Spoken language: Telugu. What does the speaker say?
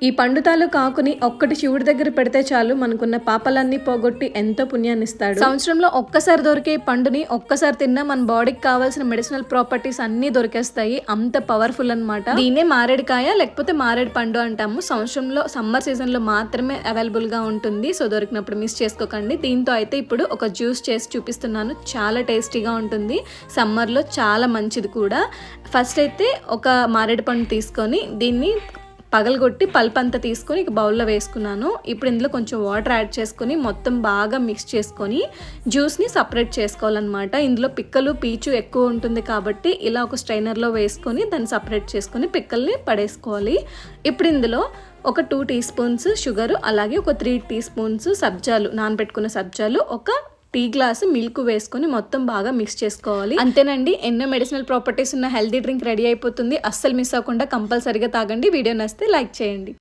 ఈ పండు తాలూకు ఆకుని ఒక్కటి శివుడి దగ్గర పెడితే చాలు మనకున్న పాపాలన్నీ పోగొట్టి ఎంతో పుణ్యాన్ని ఇస్తాడు. సంవత్సరంలో ఒక్కసారి దొరికే పండుని ఒక్కసారి తిన్నా మన బాడీకి కావాల్సిన మెడిసినల్ ప్రాపర్టీస్ అన్ని దొరికేస్తాయి. అంత పవర్ఫుల్ అన్నమాట. దీన్నే మారేడుకాయ లేకపోతే మారేడు పండు అంటాము. సంవత్సరంలో సమ్మర్ సీజన్ లో మాత్రమే అవైలబుల్ గా ఉంటుంది. సో దొరికినప్పుడు మిస్ చేసుకోకండి. దీంతో అయితే ఇప్పుడు ఒక జ్యూస్ చేసి చూపిస్తున్నాను. చాలా టేస్టీగా ఉంటుంది. సమ్మర్ లో చాలా మంచిది కూడా. ఫస్ట్ అయితే ఒక మారేడు పండు తీసుకొని దీన్ని పగలగొట్టి పల్ప్ అంతా తీసుకొని ఇక బౌల్లో వేసుకున్నాను. ఇప్పుడు ఇందులో కొంచెం వాటర్ యాడ్ చేసుకొని మొత్తం బాగా మిక్స్ చేసుకొని జ్యూస్ని సపరేట్ చేసుకోవాలన్నమాట. ఇందులో పిక్కలు పీచు ఎక్కువ ఉంటుంది కాబట్టి ఇలా ఒక స్ట్రైనర్లో వేసుకొని దాన్ని సపరేట్ చేసుకొని పిక్కల్ని పడేసుకోవాలి. ఇప్పుడు ఇందులో ఒక 2 టీ స్పూన్స్ షుగరు, అలాగే ఒక 3 టీ స్పూన్స్ సబ్జాలు, నానబెట్టుకున్న సబ్జాలు, ఒక టీ గ్లాసు మిల్క్ వేసుకొని మొత్తం బాగా మిక్స్ చేసుకోవాలి. అంతేనండి, ఎన్నో మెడిసినల్ ప్రాపర్టీస్ ఉన్న హెల్తీ డ్రింక్ రెడీ అయిపోతుంది. అస్సలు మిస్ అవ్వకుండా కంపల్సరీగా తాగండి. వీడియో నచ్చితే లైక్ చేయండి.